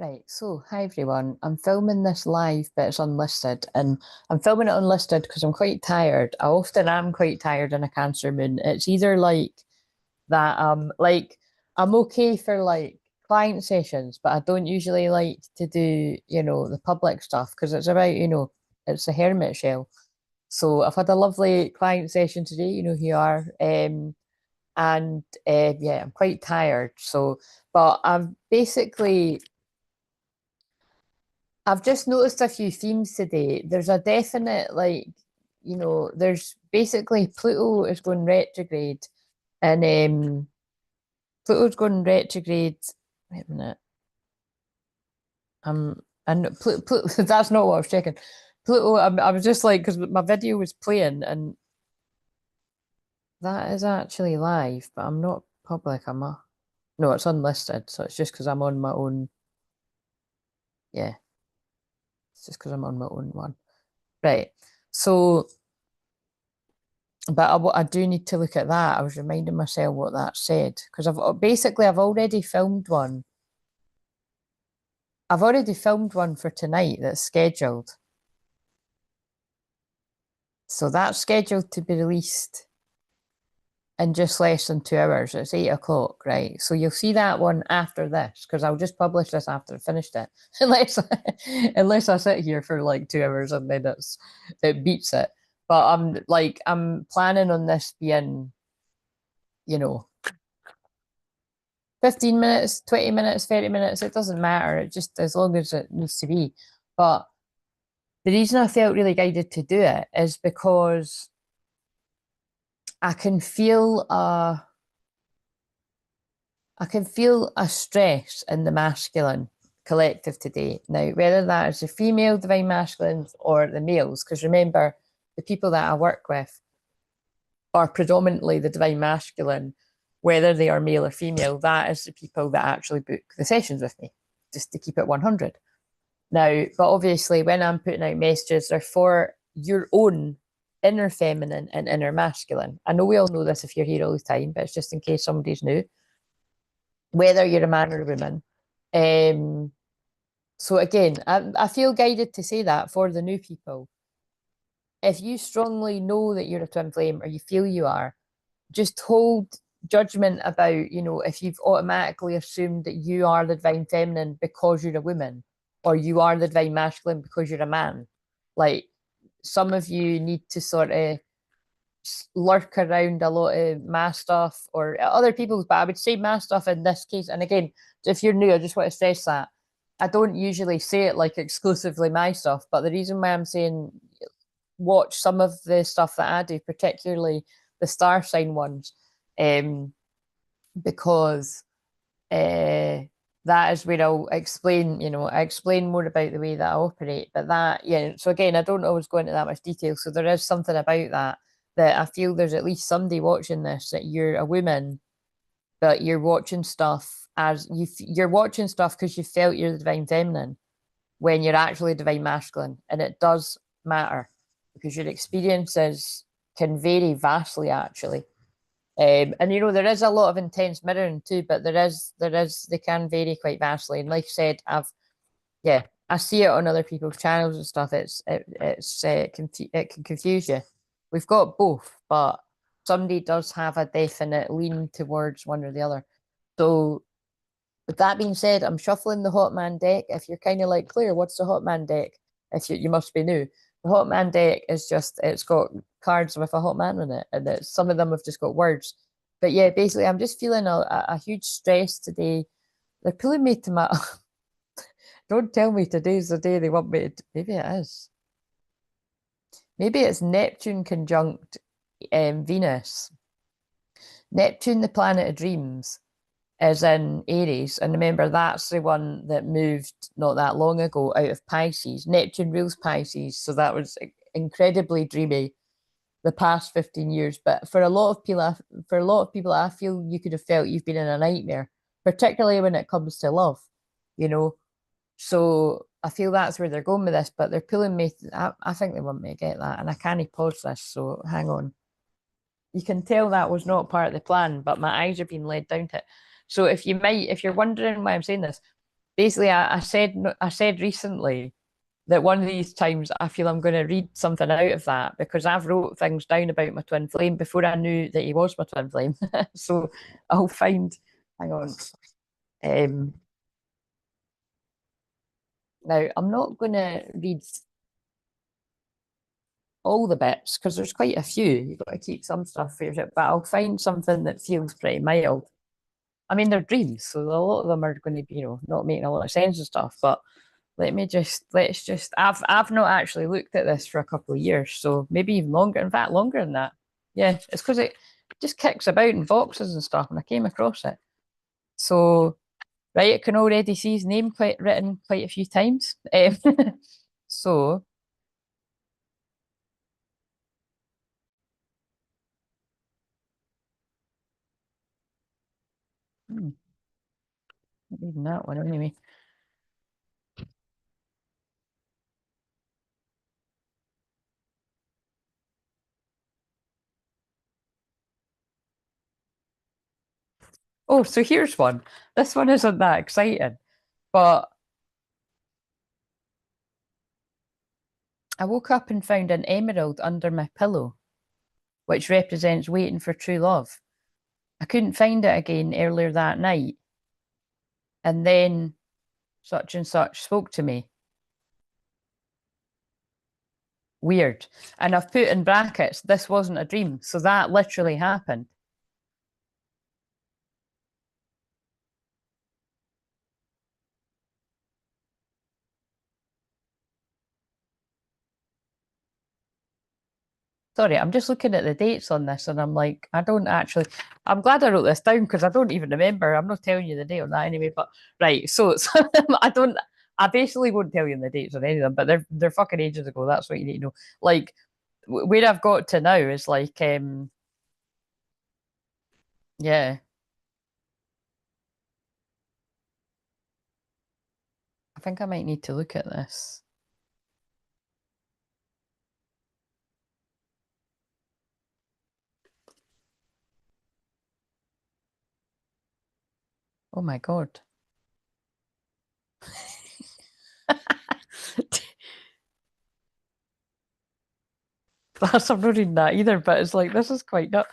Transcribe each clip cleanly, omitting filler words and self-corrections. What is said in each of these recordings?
Right, so hi everyone. I'm filming this live, but it's unlisted, and I'm filming it unlisted because I'm quite tired. I often am quite tired in a Cancer moon. It's either like that, I'm okay for like client sessions, but I don't usually like to do, the public stuff because it's about, it's a hermit shell. So I've had a lovely client session today, you know who you are, and yeah, I'm quite tired. So, but I've just noticed a few themes today. There's a definite, there's basically Pluto is going retrograde, and Pluto's going retrograde. Wait a minute. And Pluto, that's not what I was checking. Pluto, I was just like, because my video was playing, and that is actually live, but I'm not public, am I? No, it's unlisted, so it's just because I'm on my own. Yeah, it's just because I'm on my own one. Right. So. But I do need to look at that. I was reminding myself what that said because I've already filmed one. I've already filmed one for tonight that's scheduled. So that's scheduled to be released in just less than 2 hours. It's 8 o'clock, right? So you'll see that one after this because I'll just publish this after I finished it. Unless I sit here for like 2 hours and then it beats it. But I'm planning on this being, you know, 15 minutes, 20 minutes, 30 minutes, it doesn't matter. It just as long as it needs to be. But the reason I felt really guided to do it is because I can feel a stress in the masculine collective today. Now, whether that is the female divine masculines or the males, because remember, the people that I work with are predominantly the divine masculine, whether they are male or female, that is the people that actually book the sessions with me, just to keep it 100. Now, but obviously, when I'm putting out messages, they're for your own inner feminine and inner masculine. I know we all know this if you're here all the time, but it's just in case somebody's new, whether you're a man or a woman. So again, I feel guided to say that for the new people. If you strongly know that you're a twin flame or you feel you are, just hold judgment about, if you've automatically assumed that you are the divine feminine because you're a woman, or you are the divine masculine because you're a man. Like some of you need to sort of lurk around a lot of mass stuff or other people's, but I would say mass stuff in this case. And again, if you're new, I just want to stress that I don't usually say it like exclusively my stuff, but the reason why I'm saying watch some of the stuff that I do, particularly the star sign ones, because that is where I'll explain, I explain more about the way that I operate. But that, yeah, so again, I don't always go into that much detail. So there is something about that I feel there's at least somebody watching this that you're a woman, but you're watching stuff as you're watching stuff because you felt you're the divine feminine when you're actually divine masculine, and it does matter because your experiences can vary vastly actually. And there is a lot of intense mirroring too, but they can vary quite vastly. And like I said, I see it on other people's channels and stuff. It can confuse you. We've got both, but somebody does have a definite lean towards one or the other. So with that being said, I'm shuffling the Hot Man deck. If you're kind of like, Claire, what's the Hot Man deck? If you must be new. The Hot Man deck is it's got cards with a hot man in it, and some of them have just got words. But yeah, basically, I'm just feeling a huge stress today. They're pulling me to my. Don't tell me today's the day they want me to. Maybe it is. Maybe it's Neptune conjunct Venus. Neptune, the planet of dreams, is in Aries. And remember, that's the one that moved not that long ago out of Pisces. Neptune rules Pisces, so that was incredibly dreamy the past 15 years. But for a lot of people, I feel you could have felt you've been in a nightmare, particularly when it comes to love, So I feel that's where they're going with this, but they're pulling me. I think they want me to get that, and I can't pause this, so hang on. You can tell that was not part of the plan, but my eyes are being led down to it. So if you're wondering why I'm saying this, basically, I said recently that one of these times I feel I'm going to read something out of that because I've wrote things down about my twin flame before I knew that he was my twin flame. So I'll find. Hang on. Um, Now I'm not going to read all the bits because there's quite a few. You've got to keep some stuff for yourself, but I'll find something that feels pretty mild. I mean, they're dreams, so a lot of them are going to be, not making a lot of sense and stuff. But let's just. I've not actually looked at this for a couple of years, so maybe even longer. In fact, longer than that. Yeah, it's because it just kicks about in boxes and stuff, and I came across it. So right, I can already see his name quite written quite a few times. So hmm, not reading that one anyway. Oh, so here's one. This one isn't that exciting, but I woke up and found an emerald under my pillow, which represents waiting for true love. I couldn't find it again earlier that night, and then such and such spoke to me. Weird. And I've put in brackets, this wasn't a dream. So that literally happened. Sorry, I'm just looking at the dates on this and I'm like, I don't actually, I'm glad I wrote this down because I don't even remember. I'm not telling you the date on that anyway, but right. So I don't, I basically won't tell you the dates on any of them, but they're fucking ages ago. That's what you need to know. Like, where I've got to now is like, yeah, I think I might need to look at this. Oh my God. That's, I'm not reading that either, but it's like, this is quite not,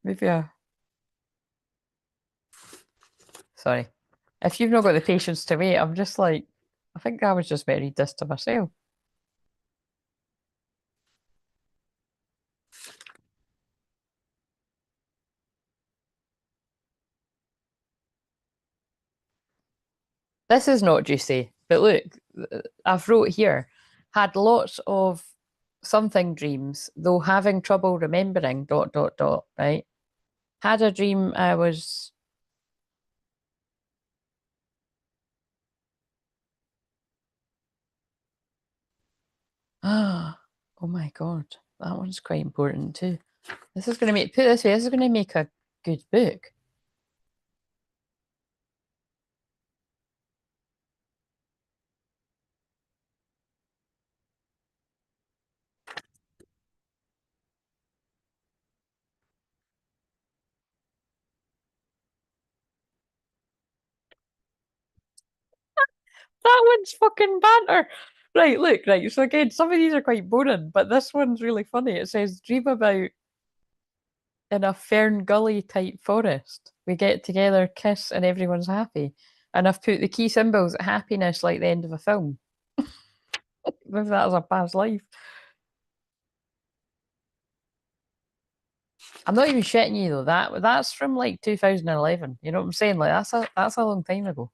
maybe sorry. If you've not got the patience to wait, I'm just like, I think I was just better read this to myself. This is not juicy, but look, I've wrote here, had lots of something dreams, though having trouble remembering, dot, dot, dot, right? Had a dream I was, oh my God, that one's quite important too. This is going to make, put it this way, this is going to make a good book. That one's fucking banter. Right, look, right. So again, some of these are quite boring, but this one's really funny. It says, dream about in a Fern Gully type forest. We get together, kiss, and everyone's happy. And I've put the key symbols happiness like the end of a film. Maybe that was a past life. I'm not even shitting you though. That's from like 2011. You know what I'm saying? Like that's a long time ago.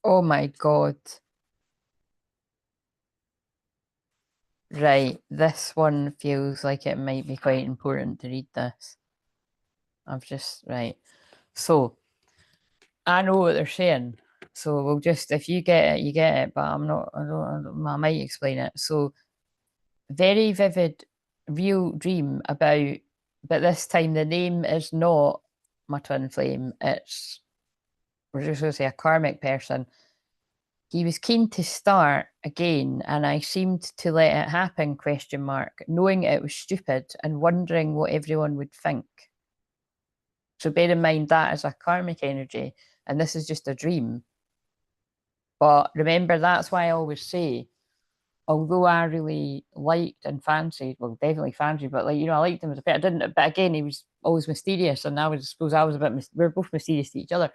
Oh my God. Right. This one feels like it might be quite important to read this. I've just, right. So I know what they're saying. So we'll just, if you get it, you get it, but I'm not, I might explain it. So very vivid, real dream about, but this time the name is not my twin flame. It's, we're just going to say a karmic person. He was keen to start again, and I seemed to let it happen, question mark, knowing it was stupid and wondering what everyone would think. So bear in mind that is a karmic energy, and this is just a dream. But remember, that's why I always say, although I really liked and fancied, well, definitely fancied, but like, you know, I liked him as a pet. I didn't, but again, he was always mysterious, and I suppose I was a bit, we are both mysterious to each other.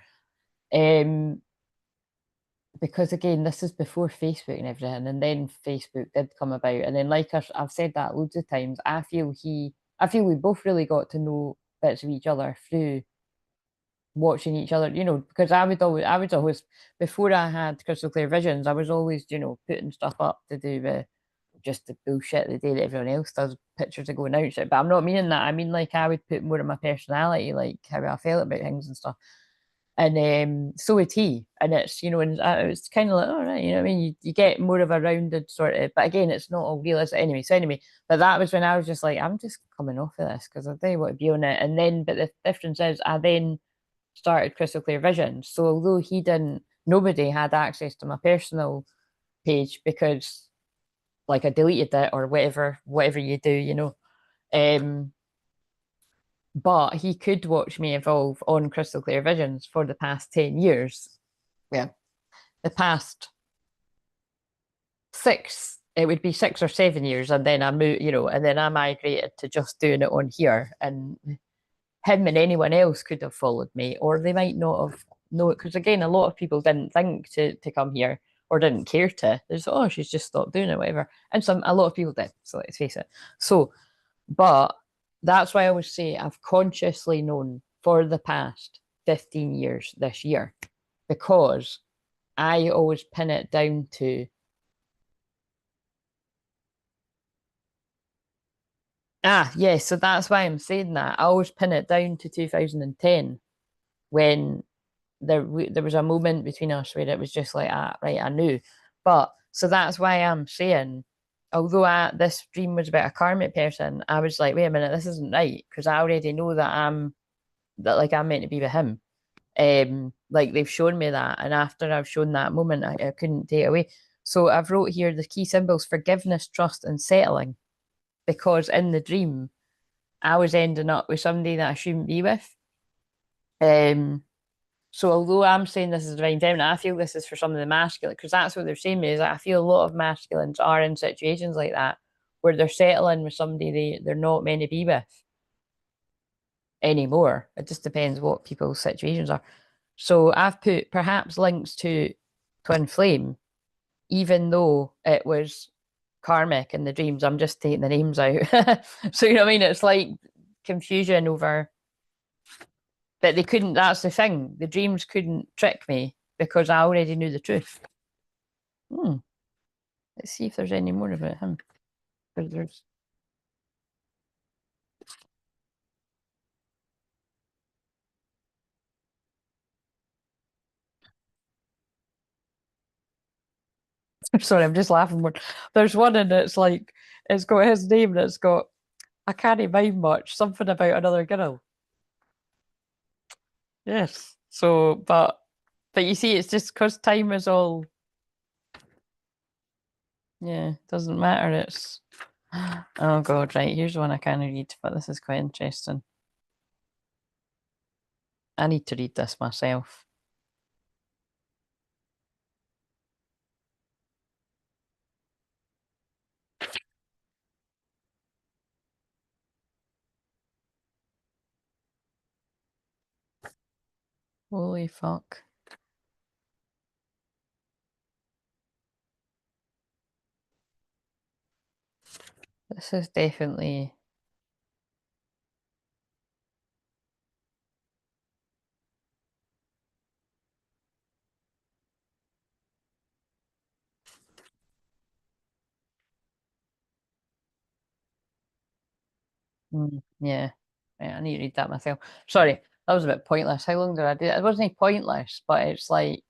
Because again, this is before Facebook and everything, and then Facebook did come about, and then like I've said that loads of times, I feel we both really got to know bits of each other through watching each other, you know, because I would always, before I had crystal clear visions, I was always, you know, putting stuff up to do with just the bullshit the day that everyone else does, pictures to go and out it. But I'm not meaning that. I mean, like, I would put more of my personality, like how I felt about things and stuff. And so would he. And it's, you know, and it's kind of like, all right, you know what I mean? You get more of a rounded sort of, but again, it's not all real, is it? Anyway, so anyway, but that was when I was just like, I'm just coming off of this because I do want to be on it. And then, but the difference is, I then started crystal clear vision. So although he didn't, nobody had access to my personal page because like I deleted it or whatever you do, you know. Um, but he could watch me evolve on crystal clear visions for the past 10 years. Yeah. The past six, it would be 6 or 7 years, and then I moved, you know, and then I migrated to just doing it on here. And him and anyone else could have followed me, or they might not have known it. Because again, a lot of people didn't think to come here or didn't care to. There's oh, she's just stopped doing it, whatever. And a lot of people did. So let's face it. So, but that's why I always say I've consciously known for the past 15 years this year, because I always pin it down to yes, so that's why I'm saying that. I always pin it down to 2010 when there was a moment between us where it was just like, right, I knew. But so that's why I'm saying, although this dream was about a karmic person, I was like, wait a minute, this isn't right because I already know that like I'm meant to be with him. Like they've shown me that, and after I've shown that moment, I couldn't take it away. So I've wrote here the key symbols: forgiveness, trust, and settling. Because in the dream, I was ending up with somebody that I shouldn't be with. Um, so although I'm saying this is divine feminine, I feel this is for some of the masculine, because that's what they're saying is I feel a lot of masculines are in situations like that where they're settling with somebody they're not meant to be with anymore. It just depends what people's situations are. So I've put perhaps links to twin flame, even though it was karmic in the dreams. I'm just taking the names out. So you know what I mean? It's like confusion over, but they couldn't. That's the thing. The dreams couldn't trick me because I already knew the truth. Hmm. Let's see if there's any more about him. Because there's. Sorry, I'm just laughing more. There's one and it's like it's got his name and it's got I can't mind much. Something about another girl. Yes. So, but you see, it's just because time is all. Yeah, doesn't matter. It's oh god, right. Here's one I can't read, but this is quite interesting. I need to read this myself. Holy fuck. This is definitely Yeah. Yeah, I need to read that myself. Sorry, that was a bit pointless. How long did I do it? It wasn't pointless, but it's like,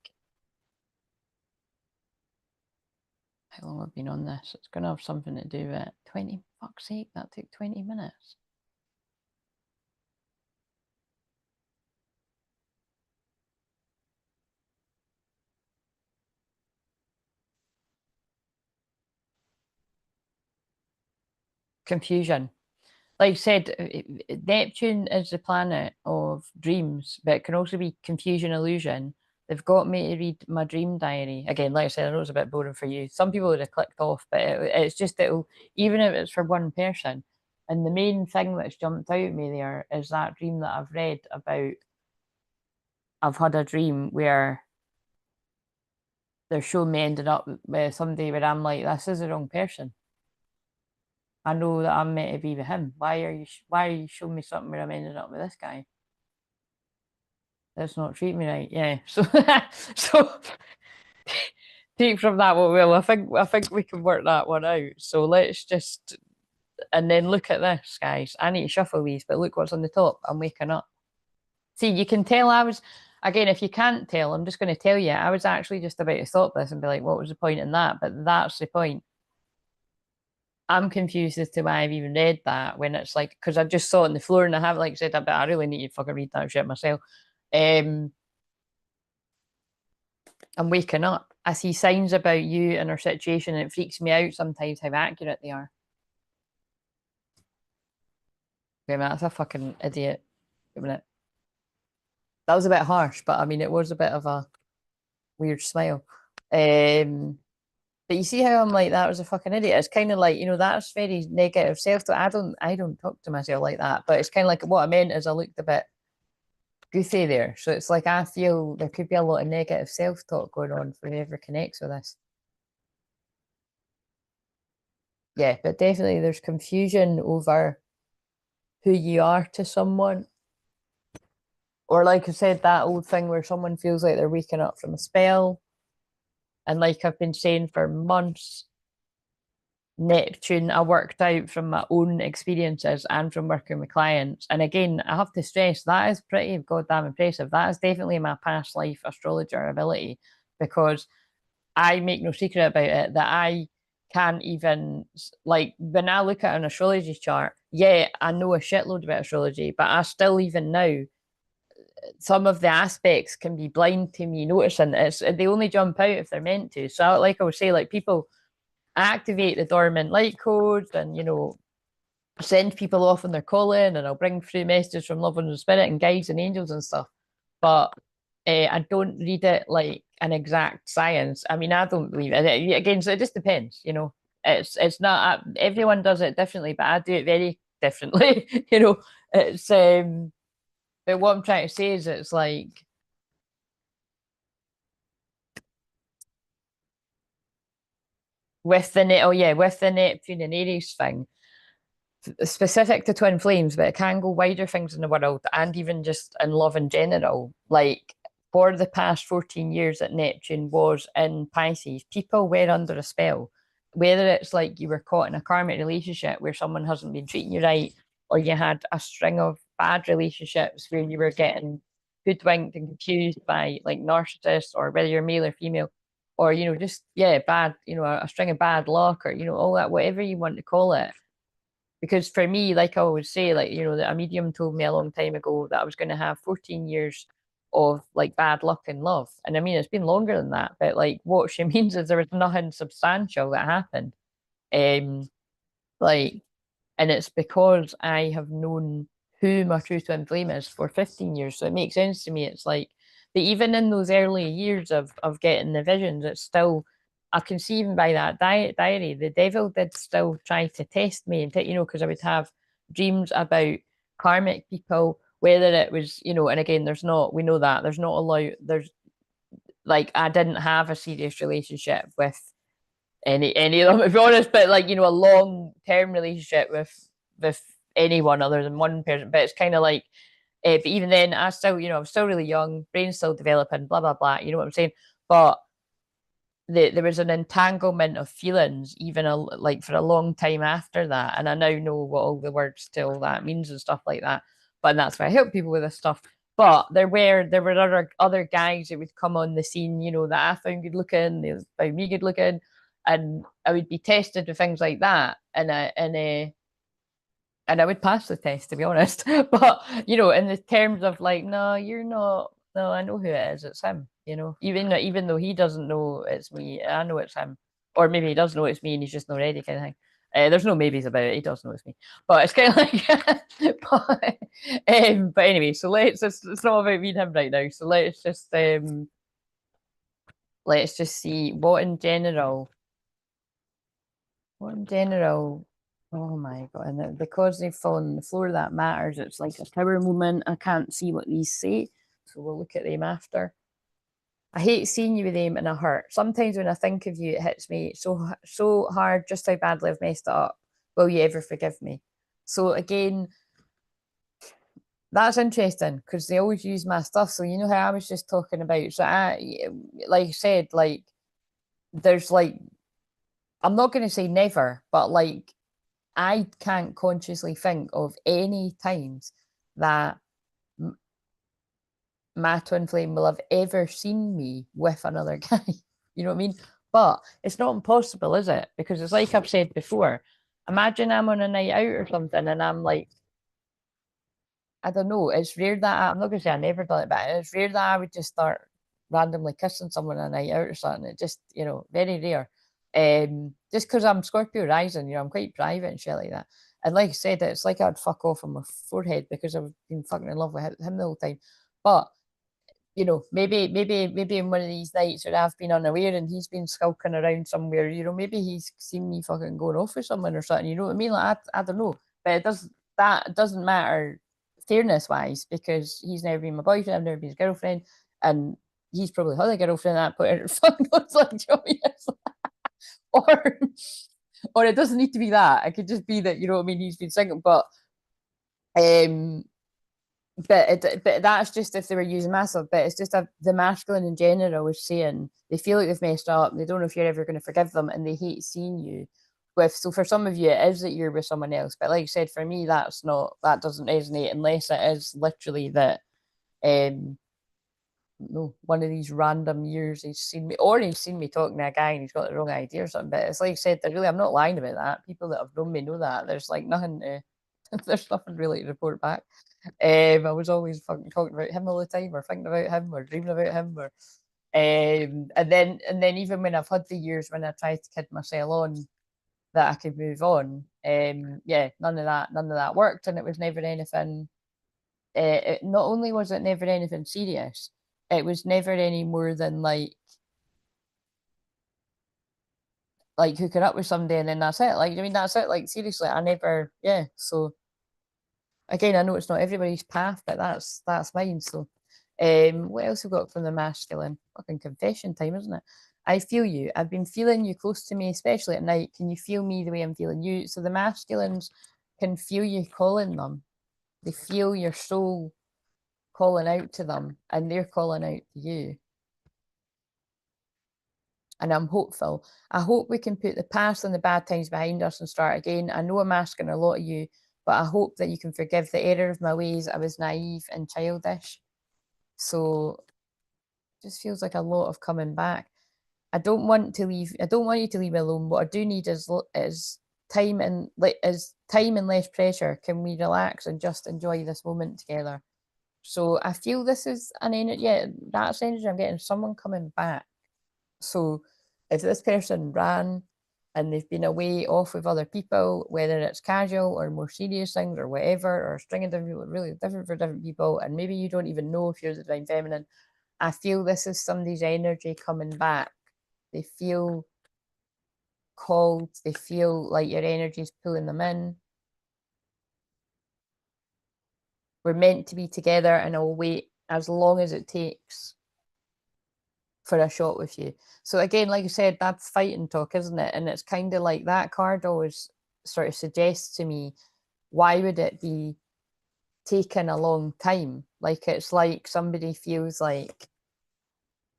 how long have I been on this? It's going to have something to do with it. 20, fuck's sake, that took 20 minutes. Confusion. Like I said, Neptune is the planet of dreams, but it can also be confusion, illusion. They've got me to read my dream diary. Again, like I said, I know it's a bit boring for you. Some people would have clicked off, but it's just it'll, even if it's for one person. And the main thing that's jumped out at me there is that dream that I've read about. I've had a dream where they're showing me ending up with somebody where I'm like, this is the wrong person. I know that I'm meant to be with him. Why are you showing me something where I'm ending up with this guy? That's not treating me right. Yeah. So so take from that what will. I think we can work that one out. So let's just and then look at this, guys. I need to shuffle these, but look what's on the top. I'm waking up. See, you can tell I was again, if you can't tell, I'm just going to tell you, I was actually just about to stop this and be like, what was the point in that? But that's the point. I'm confused as to why I've even read that when it's like because I just saw it on the floor and I haven't like said but I really need to fucking read that shit myself. Um I'm waking up. I see signs about you and our situation and it freaks me out sometimes how accurate they are. Wait a minute, that's a fucking idiot. Wait a minute. That was a bit harsh, but I mean it was a bit of a weird smile. Um But you see how I'm like that was a fucking idiot. It's kind of like that's very negative self-talk. I don't talk to myself like that. But it's kind of like what I meant is I looked a bit goofy there. So it's like I feel there could be a lot of negative self-talk going on for whoever connects with this. Yeah, but definitely there's confusion over who you are to someone. Or like I said, that old thing where someone feels like they're waking up from a spell. And like I've been saying for months, Neptune, I worked out from my own experiences and from working with clients. And again, I have to stress that is pretty goddamn impressive. That is definitely my past life astrologer ability because I make no secret about it that I can't even like when I look at an astrology chart, yeah, I know a shitload about astrology, but I still even now some of the aspects can be blind to me noticing it's they only jump out if they're meant to. So like I would say, like people activate the dormant light codes and send people off on their calling and I'll bring through messages from love and spirit and guides and angels and stuff but I don't read it like an exact science. I mean I don't believe it again, so it just depends. It's not everyone does it differently but I do it very differently. It's but what I'm trying to say is it's like with the net oh yeah with the Neptune and Aries thing specific to twin flames, but it can go wider things in the world and even just in love in general. Like for the past 14 years that Neptune was in Pisces, people were under a spell. Whether it's like you were caught in a karmic relationship where someone hasn't been treating you right, or you had a string of bad relationships where you were getting hoodwinked and confused by like narcissists, or whether you're male or female, or just yeah, bad, a string of bad luck, or all that, whatever you want to call it because for me, like I always say, like, that a medium told me a long time ago that I was going to have 14 years of like bad luck in love. And I mean, it's been longer than that, but like what she means is there was nothing substantial that happened. Um, like, and it's because I have known who my true twin flame is for 15 years. So it makes sense to me. It's like, but even in those early years of getting the visions, it's still, I can see even by that diary, the devil did still try to test me and, because I would have dreams about karmic people, whether it was, and again, we know that there's not a lot, there's like, I didn't have a serious relationship with any of them, to be honest. But like a long term relationship with anyone other than one person. But it's kind of like, but even then, I still I'm still really young, brain's still developing, blah blah blah. You know what I'm saying? But there was an entanglement of feelings, even like for a long time after that. And I now know what all the words to all that means and stuff like that. But that's why I help people with this stuff. But there were other guys that would come on the scene, you know, that I found good looking, they found me good looking, and I would be tested with things like that. And I would pass the test, to be honest. But you know, in the terms of like, no, you're not. No, I know who it is. It's him. You know, even though he doesn't know it's me, I know it's him. Or maybe he does know it's me and he's just not ready, kind of thing. There's no maybes about it. He does know it's me, but it's kind of like. But anyway, so it's not about me and him right now. So let's just see what in general. What in general Oh my god! And because they've fallen on the floor, that matters. It's like a tower moment. I can't see what these say, so we'll look at them after. I hate seeing you with them and I hurt. Sometimes when I think of you, it hits me so hard just how badly I've messed it up. Will you ever forgive me? So again, that's interesting because they always use my stuff. So you know how I was just talking about. So like I said, like there's like I'm not going to say never, but like I can't consciously think of any times that my twin flame will have ever seen me with another guy. You know what I mean? But it's not impossible, is it? Because it's like I've said before. Imagine I'm on a night out or something and I'm like, I don't know. It's rare that I'm not going to say I never done it, but it's rare that I would just start randomly kissing someone on a night out or something. It just, you know, very rare. Just because I'm Scorpio rising, you know, I'm quite private and shit like that. And like I said, it's like I'd fuck off on my forehead because I've been fucking in love with him the whole time. But you know, maybe in one of these nights where I've been unaware and he's been skulking around somewhere, you know, maybe he's seen me fucking going off with someone or something, you know what I mean? Like I don't know. But that doesn't matter fairness wise because he's never been my boyfriend, I've never been his girlfriend, and he's probably had a girlfriend at that point. Fuck knows like years. Or or it doesn't need to be that. It could just be that, you know what I mean, he's been single. Um but that's just if they were using massive. But it's just the masculine in general is saying they feel like they've messed up. They don't know if you're ever going to forgive them, and they hate seeing you with. So for some of you, it is that you're with someone else. But like I said, for me, that doesn't resonate unless it is literally that. No, one of these random years he's seen me, or he's seen me talking to a guy and he's got the wrong idea or something. But it's like I said, I'm not lying about that. People that have known me know that. There's like nothing to, there's nothing really to report back. I was always fucking talking about him all the time, or thinking about him, or dreaming about him, or and then even when I've had the years when I tried to kid myself on that I could move on, yeah, none of that worked, and it was never anything. Not only was it never anything serious, it was never any more than like hooking up with somebody and then that's it. Like I mean that's it. Like seriously, I never yeah. So again, I know it's not everybody's path, but that's mine. So what else have we got from the masculine? Fucking confession time, isn't it? I feel you. I've been feeling you close to me, especially at night. Can you feel me the way I'm feeling you? So the masculines can feel you calling them. They feel your soul calling out to them and they're calling out to you. And I'm hopeful. I hope we can put the past and the bad times behind us and start again. I know I'm asking a lot of you, but I hope that you can forgive the error of my ways. I was naive and childish. So it just feels like a lot of coming back. I don't want to leave. I don't want you to leave me alone. What I do need is time and less pressure. Can we relax and just enjoy this moment together? So I feel this is an energy. Yeah, that's energy I'm getting. Someone coming back. So if this person ran and they've been away off with other people, whether it's casual or more serious things or whatever, or a string of different people, really different for different people, and maybe you don't even know if you're the divine feminine, I feel this is somebody's energy coming back. They feel called, they feel like your energy is pulling them in. We're meant to be together and I'll wait as long as it takes for a shot with you. So again, like I said, that's fighting talk, isn't it? And it's kind of like that card always sort of suggests to me, why would it be taking a long time? Like it's like somebody feels like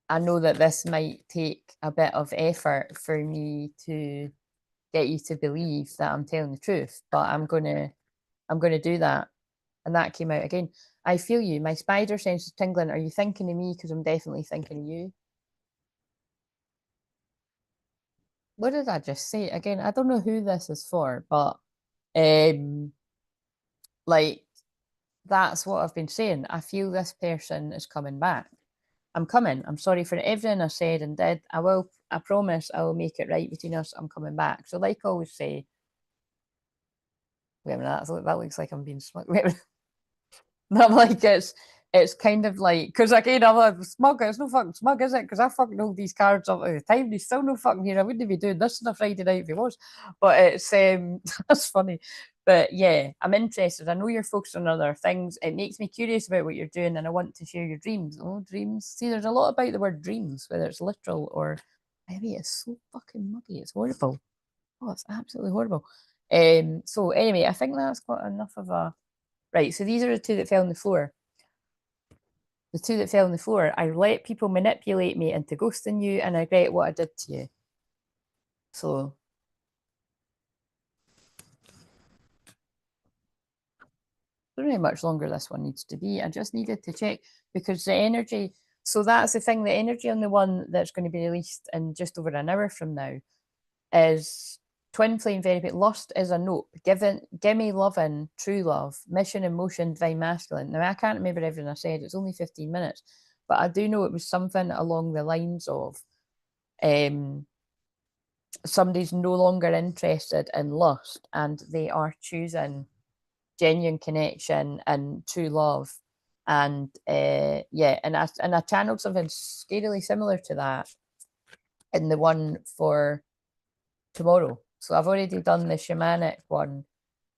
I know that this might take a bit of effort for me to get you to believe that I'm telling the truth, but I'm gonna do that. And that came out again. I feel you. My spider sense is tingling. Are you thinking of me? Because I'm definitely thinking of you. What did I just say? Again, I don't know who this is for, but um like that's what I've been saying. I feel this person is coming back. I'm coming. I'm sorry for everything I said and did. I promise I will make it right between us. I'm coming back. So like I always say, wait a minute, that looks like I'm being smug. Wait a minute. I'm like, it's kind of like, because again, I'm like, smug, it's no fucking smug, is it? Because I fucking hold these cards up at the time. He's still no fucking here. I wouldn't be doing this on a Friday night if he was. But it's that's funny. But yeah, I'm interested. I know you're focused on other things. It makes me curious about what you're doing, and I want to share your dreams. Oh, dreams. See, there's a lot about the word dreams, whether it's literal or maybe it's so fucking muggy. It's horrible. Oh, it's absolutely horrible. So anyway, I think that's got enough of a right. So these are the two that fell on the floor. The two that fell on the floor. I let people manipulate me into ghosting you, and I regret what I did to you. So I don't know how much longer this one needs to be. I just needed to check because the energy. So that's the thing. The energy on the one that's going to be released in just over an hour from now is twin flame very bit. Lust is a note. Gimme loving, true love, mission, emotion, divine masculine. Now I can't remember everything I said. It's only 15 minutes, but I do know it was something along the lines of somebody's no longer interested in lust and they are choosing genuine connection and true love. And yeah, and I channeled something scarily similar to that in the one for tomorrow. So I've already done the shamanic one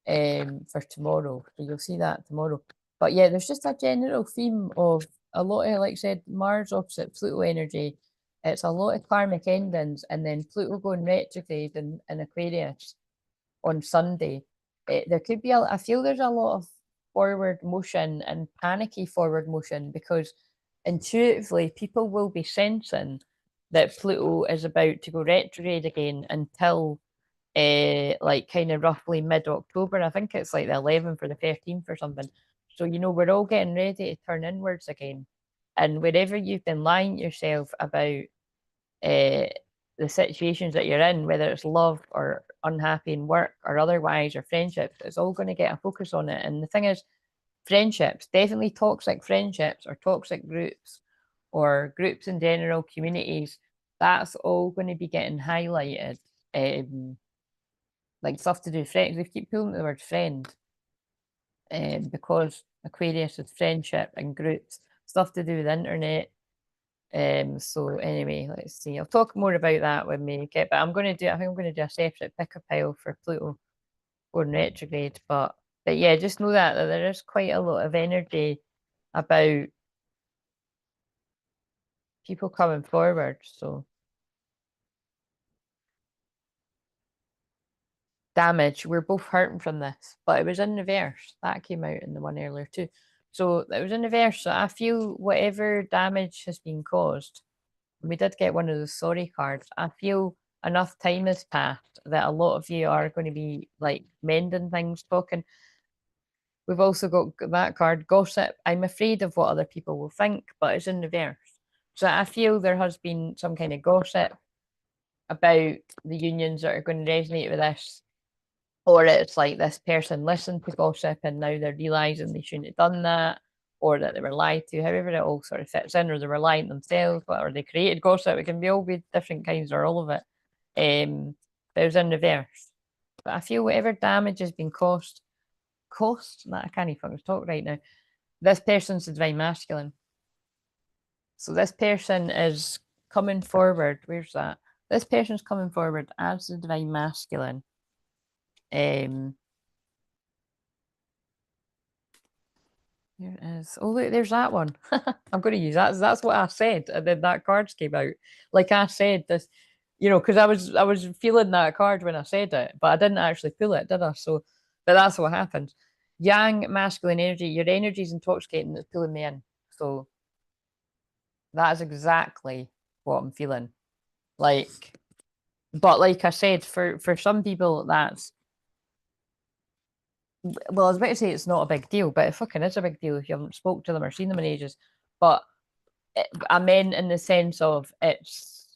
for tomorrow. So you'll see that tomorrow. But yeah, there's just a general theme of a lot of, like I said, Mars opposite Pluto energy. It's a lot of karmic endings, and then Pluto going retrograde in Aquarius on Sunday. There could be, I feel there's a lot of forward motion and panicky forward motion because intuitively people will be sensing that Pluto is about to go retrograde again until like kind of roughly mid-October. I think it's like the 11th or the 13th or something. So, we're all getting ready to turn inwards again. And wherever you've been lying to yourself about the situations that you're in, whether it's love or unhappy in work or otherwise, or friendships, it's all going to get a focus on it. And the thing is, friendships, definitely toxic friendships or toxic groups or groups in general, communities, that's all going to be getting highlighted. Like stuff to do with friends. We keep pulling the word friend because Aquarius is friendship and groups, stuff to do with the internet. So anyway, let's see. I'll talk more about that when we get, but I think I'm going to do a separate pick a pile for Pluto going retrograde. But yeah, just know that there is quite a lot of energy about people coming forward. So damage, we're both hurting from this, but it was in reverse. That came out in the one earlier too. So it was in reverse. So I feel whatever damage has been caused, we did get one of those sorry cards. I feel enough time has passed that a lot of you are going to be like mending things, talking. We've also got that card, gossip. I'm afraid of what other people will think, but it's in reverse. So I feel there has been some kind of gossip about the unions that are going to resonate with this. Or it's like this person listened to gossip and now they're realizing they shouldn't have done that, or that they were lied to, however it all sort of fits in, or they were lying themselves, or they created gossip. It can be all be different kinds or all of it. But it was in reverse. But I feel whatever damage has been caused, I can't even fucking talk right now. This person's the divine masculine. So this person is coming forward. Where's that? This person's coming forward as the divine masculine. Here it is. Oh, look, there's that one. I'm going to use that. That's what I said, and then that cards came out. Like I said, this, because I was feeling that card when I said it, but I didn't actually pull it, did I? So, but that's what happens. Yang masculine energy. Your energy is intoxicating. That's pulling me in. So That is exactly what I'm feeling. Like, but like I said, for some people, that's well, I was about to say it's not a big deal, but it fucking is a big deal if you haven't spoke to them or seen them in ages. But I meant in the sense of it's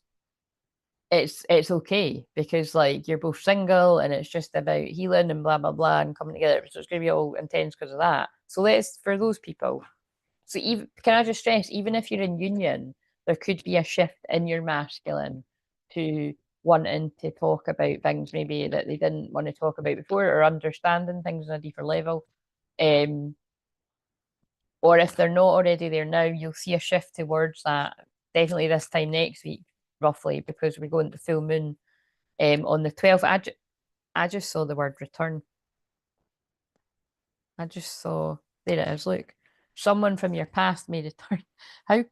okay because like you're both single and it's just about healing and blah blah blah and coming together. So it's gonna be all intense because of that. So let's for those people. So even can I just stress, even if you're in union, there could be a shift in your masculine to wanting to talk about things maybe that they didn't want to talk about before or understanding things on a deeper level. Um, or if they're not already there now, you'll see a shift towards that definitely this time next week, roughly, because we're going to full moon on the 12th. I just saw the word return. I just saw, there it is, look. Someone from your past may return. How,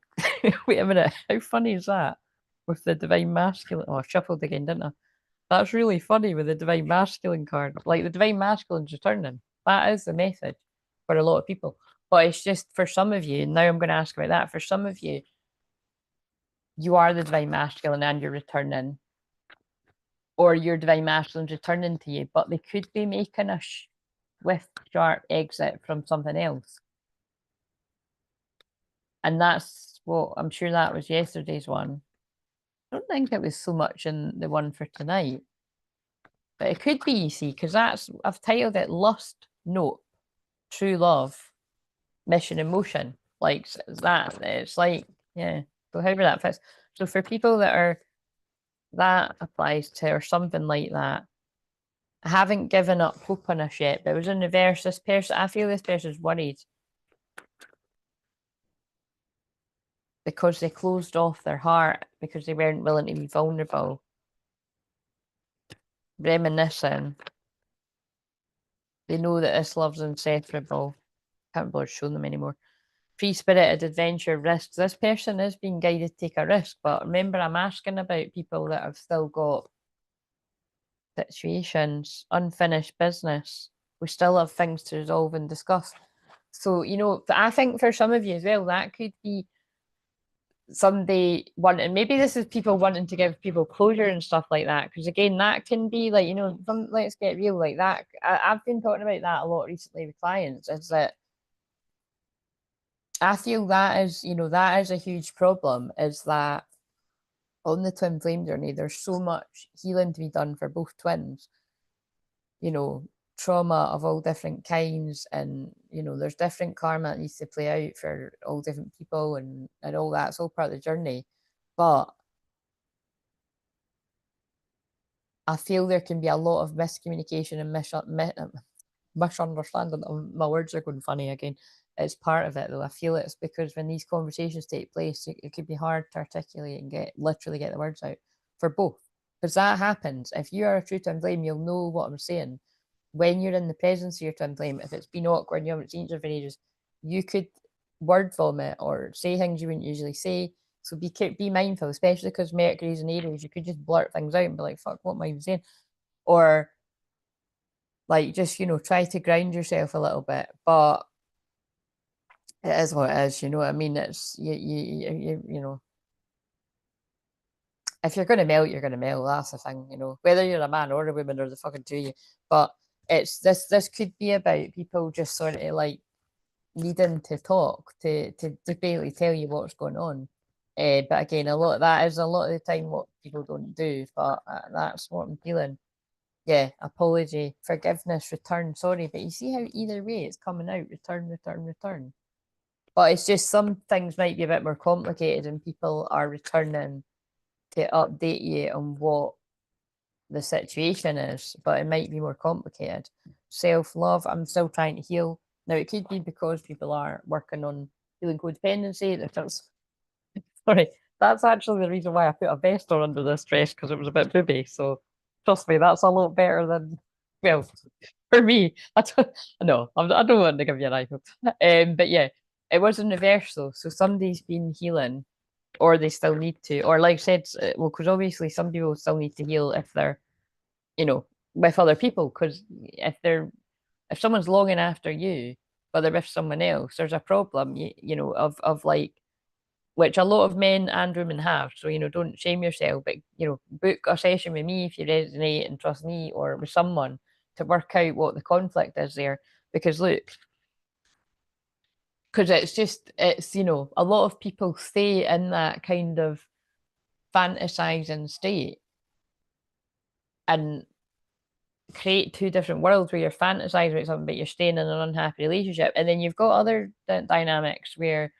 wait a minute, how funny is that? With the Divine Masculine. Oh, I shuffled again, didn't I? That's really funny with the Divine Masculine card. Like the Divine Masculine's returning. That is the message for a lot of people. But it's just for some of you, and now I'm going to ask about that. For some of you, you are the Divine Masculine and you're returning, or your Divine Masculine's returning to you, but they could be making a swift, sharp exit from something else. And that's what I'm sure that was yesterday's one. I don't think it was so much in the one for tonight, but it could be, you see, because that's I've titled it Lust, Note, True Love, Mission in Motion. Like that, it's like, yeah. So however that fits. So for people that are that applies to or something like that, I haven't given up hope on us yet, but it was in reverse. This person, I feel this person's worried because they closed off their heart because they weren't willing to be vulnerable, reminiscing. They know that this love's inseparable. Can't bother showing them anymore. Free-spirited adventure risks. This person is being guided to take a risk, but remember, I'm asking about people that have still got situations, unfinished business. We still have things to resolve and discuss. So, you know, I think for some of you as well, that could be somebody wanting, maybe this is people wanting to give people closure and stuff like that. Because again, that can be like, you know, let's get real like that. I've been talking about that a lot recently with clients, is that I feel that is, you know, that is a huge problem, is that on the twin flame journey, there's so much healing to be done for both twins, you know, trauma of all different kinds, and you know, there's different karma that needs to play out for all different people, and all that. It's all part of the journey. But I feel there can be a lot of miscommunication and misunderstanding. My words are going funny again. It's part of it though. I feel it's because when these conversations take place, it could be hard to articulate and literally get the words out for both. Because that happens. If you are a true twin flame, you'll know what I'm saying. When you're in the presence of your twin flame, if it's been awkward and you haven't seen each other for ages, you could word vomit or say things you wouldn't usually say. So be mindful, especially because Mercury's in Aries. You could just blurt things out and be like, "Fuck, what am I even saying?" Or like just, you know, try to ground yourself a little bit. But it is what it is. You know what I mean? It's you know, if you're gonna melt, you're gonna melt. That's the thing. You know, whether you're a man or a woman or the fucking two of you. But it's this could be about people just sort of like needing to talk to basically tell you what's going on. But again, a lot of that is a lot of the time what people don't do. But that's what I'm feeling. Yeah, apology, forgiveness, return. Sorry, but you see how either way it's coming out. Return, return, return. But it's just some things might be a bit more complicated, and people are returning to update you on what the situation is, but it might be more complicated. Self love, I'm still trying to heal. Now, it could be because people are working on healing codependency. That's, sorry, that's actually the reason why I put a vest on under this dress, because it was a bit booby. So, trust me, that's a lot better than, well, for me. I don't, no, I don't want to give you an iPhone. But yeah, it was in reverse though. So, somebody's been healing, or they still need to, or like I said, well, because obviously some people still need to heal if they're, you know, with other people. Because if someone's longing after you, but they're with someone else, there's a problem, you know, of like which a lot of men and women have. So, don't shame yourself, but, book a session with me if you resonate and trust me, or with someone, to work out what the conflict is there. Because look, because it's, a lot of people stay in that kind of fantasizing state and create two different worlds where you're fantasizing about something, but you're staying in an unhappy relationship. And then you've got other dynamics where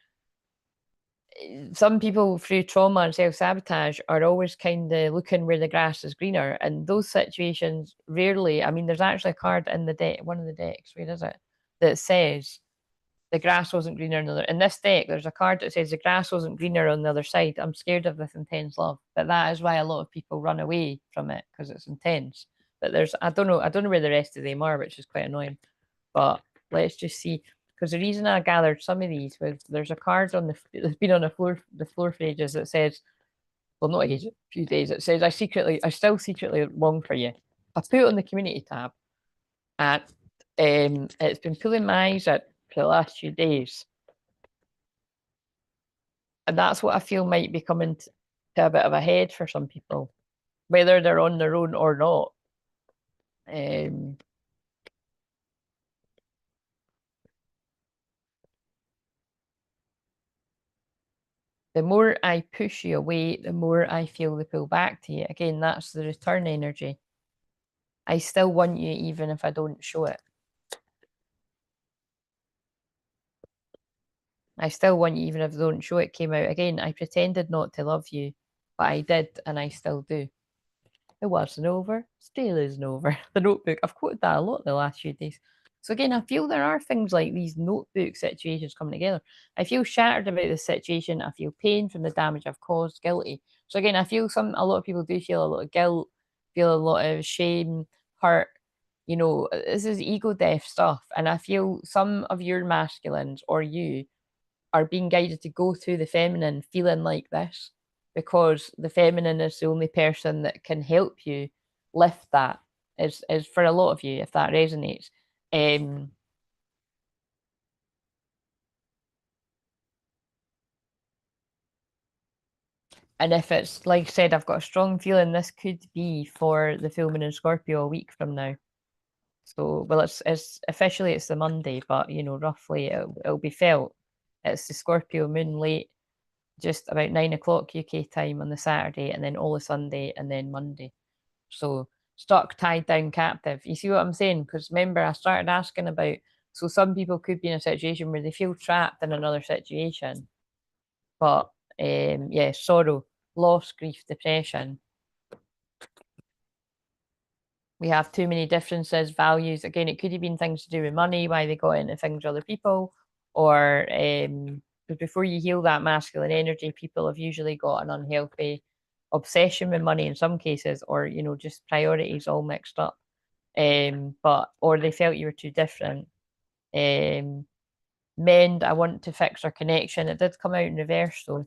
some people, through trauma and self-sabotage, are always kind of looking where the grass is greener. And those situations rarely, I mean, there's actually a card in the deck, one of the decks, where is it, that says the grass wasn't greener on the other. In this deck, there's a card that says the grass wasn't greener on the other side. I'm scared of this intense love. But that is why a lot of people run away from it, because it's intense. But I don't know where the rest of them are, which is quite annoying. But let's just see. Because the reason I gathered some of these was there's a card on it's been on the floor for ages that says, well, not ages, a few days. It says, I still secretly long for you. I put it on the community tab, and it's been pulling my eyes out for the last few days. And that's what I feel might be coming to a bit of a head for some people, whether they're on their own or not. The more I push you away, the more I feel the pull back to you. Again, that's the return energy. I still want you even if I don't show it. I still want you even if I don't show it. Came out again. I pretended not to love you, but I did, and I still do. It wasn't over, still isn't over. The Notebook. I've quoted that a lot the last few days. So again, I feel there are things like these notebook situations coming together. I feel shattered about this situation. I feel pain from the damage I've caused, guilty. So again, I feel a lot of people do feel a lot of guilt, feel a lot of shame, hurt. This is ego death stuff. And I feel some of your masculines or you are being guided to go through the feminine feeling like this, because the feminine is the only person that can help you lift that, is for a lot of you, if that resonates. And if it's, like I said, I've got a strong feeling this could be for the full moon in Scorpio a week from now. So, well, it's officially it's the Monday, but roughly it'll be felt. It's the Scorpio moon late, just about 9 o'clock UK time on the Saturday, and then all the Sunday, and then Monday. So stuck, tied down, captive. You see what I'm saying? Because remember, I started asking about, so some people could be in a situation where they feel trapped in another situation, but yeah, sorrow, loss, grief, depression. We have too many differences, values. Again, it could have been things to do with money, why they got into things with other people, or before you heal that masculine energy, people have usually got an unhealthy obsession with money in some cases, or just priorities all mixed up. Or they felt you were too different. Mend, I want to fix our connection. It did come out in reverse though.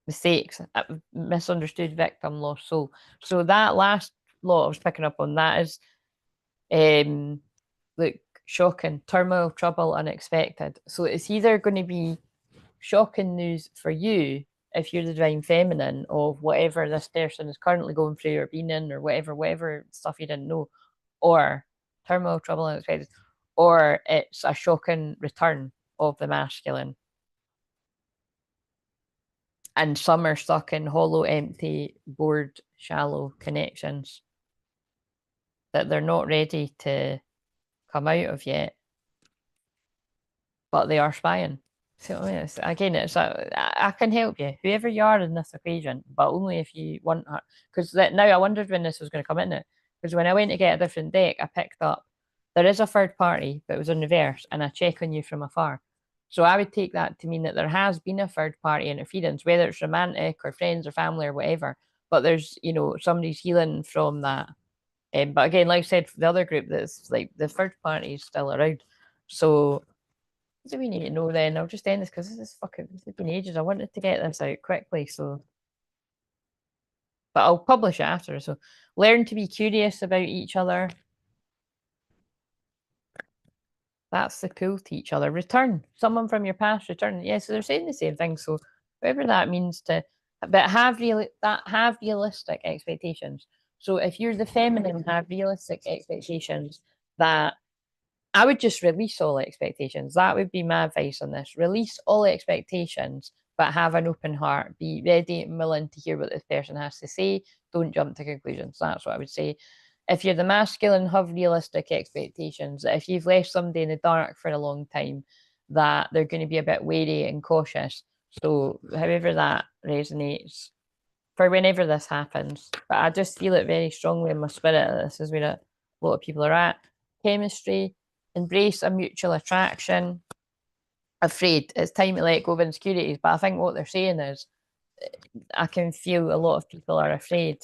Mistakes, misunderstood, victim, lost soul. So that last lot I was picking up on, that is look, shocking, turmoil, trouble, unexpected. So it's either going to be shocking news for you if you're the divine feminine of whatever this person is currently going through or being in, or whatever stuff you didn't know, or turmoil, trouble, unexpected, or it's a shocking return of the masculine. And some are stuck in hollow, empty, bored, shallow connections that they're not ready to come out of yet, but they are spying. So again, I can help you, whoever you are in this equation, but only if you want her. Because now I wondered when this was going to come in it. Because when I went to get a different deck, I picked up there is a third party, but it was in reverse, and I check on you from afar. So I would take that to mean that there has been a third party interference, whether it's romantic or friends or family or whatever. But there's somebody's healing from that. But again, like I said, for the other group, that's like the third party is still around. So what do we need to know then? I'll just end this because this has been ages. I wanted to get this out quickly, but I'll publish it after. So learn to be curious about each other. That's the pull to each other. Return. Someone from your past, return. Yeah, so they're saying the same thing. So whatever that means to, but have realistic expectations. So if you're the feminine, have realistic expectations that I would just release all expectations. That would be my advice on this. Release all expectations, but have an open heart. Be ready and willing to hear what this person has to say. Don't jump to conclusions. That's what I would say. If you're the masculine, have realistic expectations. If you've left somebody in the dark for a long time, that they're going to be a bit wary and cautious. So, however that resonates for whenever this happens. But I just feel it very strongly in my spirit that this is where a lot of people are at. Chemistry, embrace a mutual attraction. Afraid, it's time to let go of insecurities. But I think what they're saying is, I can feel a lot of people are afraid.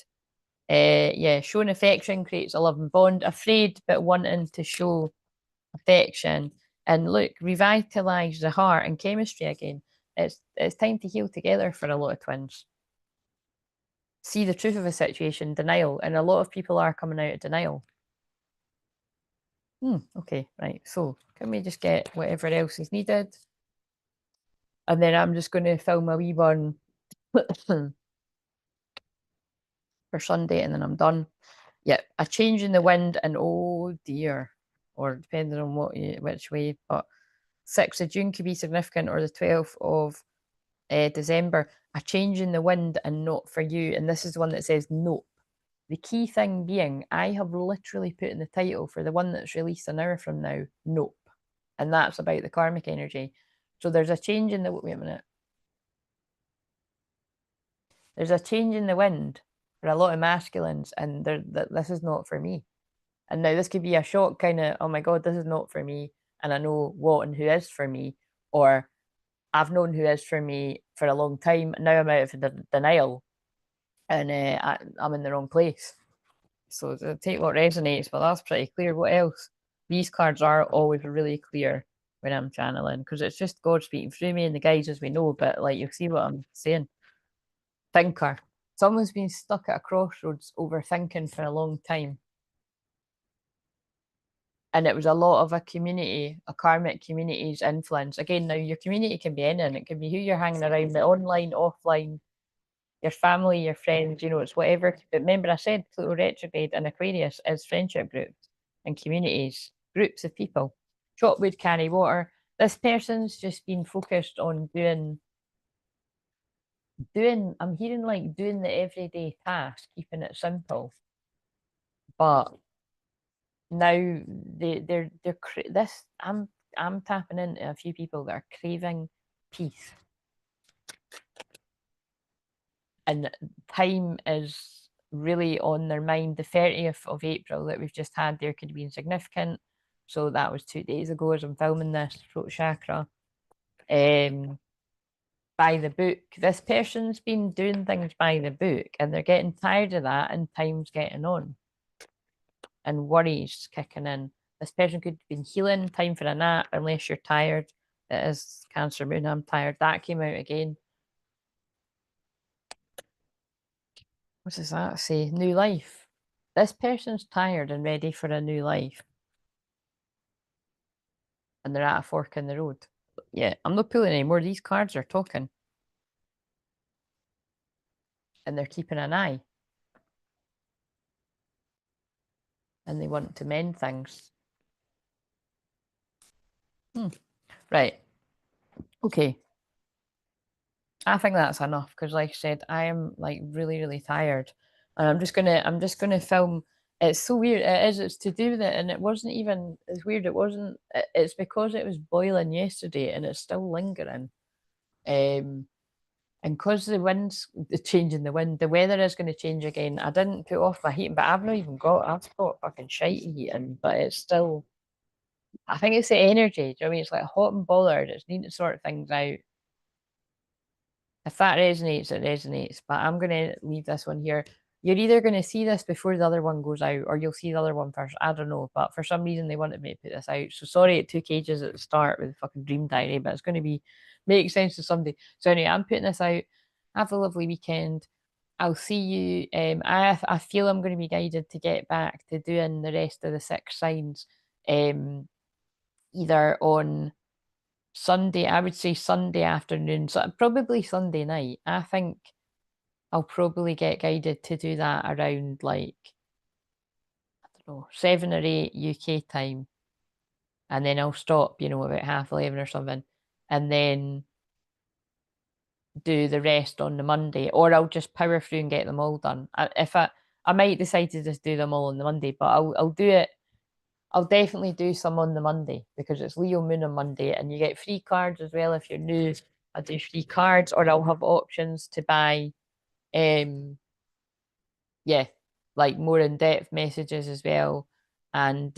Yeah, showing affection creates a loving bond. Afraid, but wanting to show affection. And look, revitalize the heart and chemistry again. It's time to heal together for a lot of twins. See the truth of a situation, denial, and a lot of people are coming out of denial. Okay, right. So can we just get whatever else is needed? And then I'm just going to film a wee one for Sunday, and then I'm done. Yeah, a change in the wind, and oh dear, or depending on which way, but 6th of June could be significant, or the 12th of December. A change in the wind, and not for you. And this is the one that says nope. The key thing being, I have literally put in the title for the one that's released an hour from now, nope. And that's about the karmic energy. So there's a change in the, wait a minute. There's a change in the wind for a lot of masculines, and this is not for me. And now this could be a shock kind of, oh my God, this is not for me. And I know what and who is for me. Or I've known who is for me for a long time. Now I'm out of denial, and I'm in the wrong place. So take what resonates, but that's pretty clear. What else? These cards are always really clear when I'm channeling, because it's just God speaking through me and the guides, as we know. But like, you'll see what I'm saying. Thinker. Someone's been stuck at a crossroads overthinking for a long time. And it was a lot of a community, a karmic community's influence. Again, now your community can be anything. It can be who you're hanging around, but online, offline, your family, your friends, it's whatever. But remember, I said Pluto retrograde and Aquarius is friendship groups and communities, groups of people. Chop wood, carry water. This person's just been focused on doing, I'm hearing like doing the everyday task, keeping it simple. But now they're this, I'm tapping into a few people that are craving peace. And time is really on their mind. The 30th of April that we've just had there could have been significant. So that was 2 days ago as I'm filming this, throat chakra. By the book. This person's been doing things by the book, and they're getting tired of that, and time's getting on. And worries kicking in. This person could have been healing, time for a nap, unless you're tired. It is Cancer Moon, I'm tired. That came out again. What does that say? New life. This person's tired and ready for a new life. And they're at a fork in the road. Yeah, I'm not pulling anymore. These cards are talking. And they're keeping an eye. And they want to mend things. Right. Okay. I think that's enough, because like I said, I am like really, really tired. And I'm just gonna film. It's so weird. It's to do with it, and it wasn't even, it's weird, it's because it was boiling yesterday and it's still lingering. And because the change in the wind, the weather is going to change again. I didn't put off my heating, but I've got fucking shite heating, but it's still, I think it's the energy. Do you know what I mean? It's like hot and bothered. It's needing to sort things out. If that resonates, it resonates. But I'm going to leave this one here. You're either going to see this before the other one goes out, or you'll see the other one first. I don't know. But for some reason, they wanted me to put this out. So sorry it took ages at the start with the fucking dream diary, but it's going to make sense to somebody. So anyway, I'm putting this out. Have a lovely weekend. I'll see you. I feel I'm going to be guided to get back to doing the rest of the 6 signs, either on Sunday, I would say Sunday afternoon, so probably Sunday night. I think I'll probably get guided to do that around like, I don't know, 7 or 8 UK time. And then I'll stop, about 11:30 or something. And then do the rest on the Monday, or I'll just power through and get them all done. I might decide to just do them all on the Monday, but I'll do it. I'll definitely do some on the Monday because it's Leo Moon on Monday, and you get free cards as well if you're new. I do free cards, or I'll have options to buy, yeah, like more in-depth messages as well, and